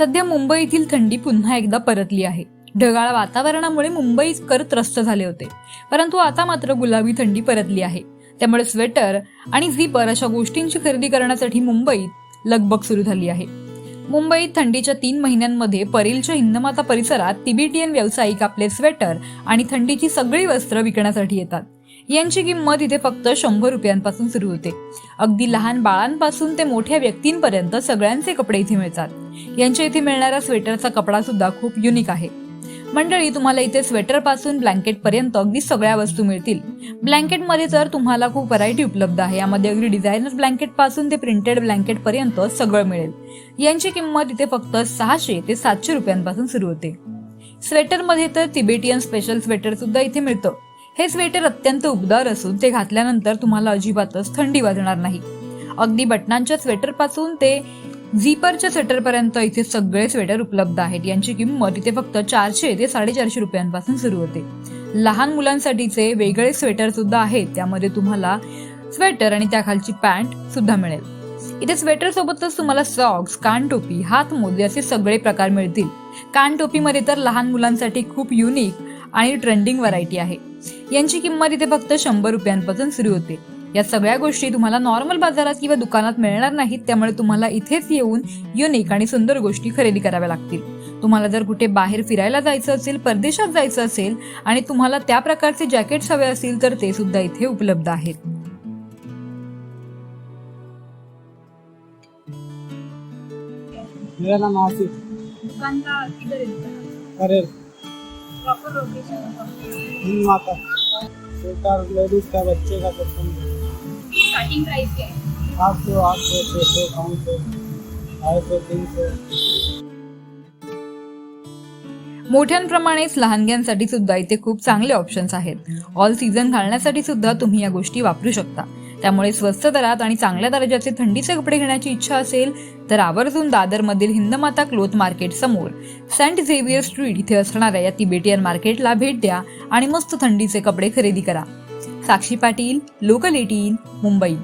सध्या मुंबईतील थंडी पुन्हा एकदा परतली आहे। ढगाळ वातावरणामुळे मुंबईकर त्रस्त झाले होते, परंतु आता मात्र गुलाबी थंडी परतली आहे। त्यामुळे स्वेटर आणि झिपर अशा गोष्टींची खरेदी करण्यासाठी मुंबईत लगबग सुरू झाली आहे। मुंबईत थंडीच्या 3 महिन्यांमध्ये परेलच्या हिंदमाता परिसरात तिबेटियन व्यावसायिक आपले स्वेटर आणि थंडीची सगळी वस्त्र विकण्यासाठी येतात। यांची किंमत इथे फक्त 100 रुपयांपासून सुरू होते। अगदी लहान बाळांपासून ते मोठ्या व्यक्तींपर्यंत सगळ्यांचे कपडे इथे मिळतात। यांच्या इथे मिळणारा स्वेटरचा कपडा सुद्धा खूप युनिक आहे। मंडळी, तुम्हाला इथे स्वेटर पासून ब्लँकेट पर्यंत अगदी सगळ्या वस्तू मिळतील। ब्लँकेट मध्ये तर तुम्हाला खूप व्हरायटी उपलब्ध आहे। यामध्ये अगदी डिझायनर ब्लँकेट पासून ते प्रिंटेड ब्लँकेट पर्यंत सगळं मिळेल। यांची किंमत इथे फक्त 600 ते 700 रुपयांपासून सुरू होते। स्वेटर मध्ये तर तिबेटियन स्पेशल स्वेटर सुद्धा इथे मिळतं। हे स्वेटर अत्यंत उबदार असून ते घातल्यानंतर तुम्हाला अजिबातच थंडी वाजणार नाही। अगदी बटनांच्या स्वेटर पासून ते झिपरच्या स्वेटर पर्यंत इथे सगळे स्वेटर उपलब्ध आहेत। यांची किंमत इथे फक्त 400 ते 450 रुपयांपासून सुरू होते। लहान मुलांसाठीचे वेगळे स्वेटर सुद्धा आहेत। त्यामध्ये तुम्हाला स्वेटर आणि त्याखालची पॅन्ट सुद्धा मिळेल। इथे स्वेटर सोबतच तुम्हाला सॉक्स, कानटोपी, हातमोजे असे सगळे प्रकार मिळतील। कानटोपीमध्ये तर लहान मुलांसाठी खूप युनिक आणि ट्रेंडिंग व्हरायटी आहे। यांची किंमत इथे फक्त 100 रुपयांपासून सुरू होते। या सगळ्या गोष्टी तुम्हाला नॉर्मल बाजारात किंवा दुकानात मिळणार नाहीत, त्यामुळे तुम्हाला इथेच येऊन युनिक आणि सुंदर गोष्टी खरेदी कराव्या लागतील। तुम्हाला जर कुठे बाहेर फिरायला जायचं असेल, परदेशात जायचं असेल आणि तुम्हाला त्या प्रकारचे जॅकेट्स हवे असतील तर ते सुद्धा इथे उपलब्ध आहेत। मेरा नाम आसिफ। दुकान का किधर है? अरे प्रॉपर लोकेशन माता स्वेटर लेडीज का, बच्चे का, सब स्टार्टिंग प्राइस क्या है? 800, 800, 600, 500, 250, 300। मोठ्यांप्रमाणेच लहानग्यांसाठी सुद्धा इथे खूप चांगले ऑप्शन्स आहेत। ऑल सीझन घालण्यासाठी सुद्धा तुम्ही या गोष्टी वापरू शकता। त्यामुळे स्वस्त दरात आणि चांगल्या दर्जाचे थंडीचे कपडे घेण्याची इच्छा असेल तर आवर्जून दादर मधील हिंदमाता क्लोथ मार्केट समोर सेंट झेवियर स्ट्रीट इथे असणाऱ्या या तिबेटियन मार्केटला भेट द्या आणि मस्त थंडीचे कपडे खरेदी करा। साक्षी पाटील, लोकल 18, मुंबई।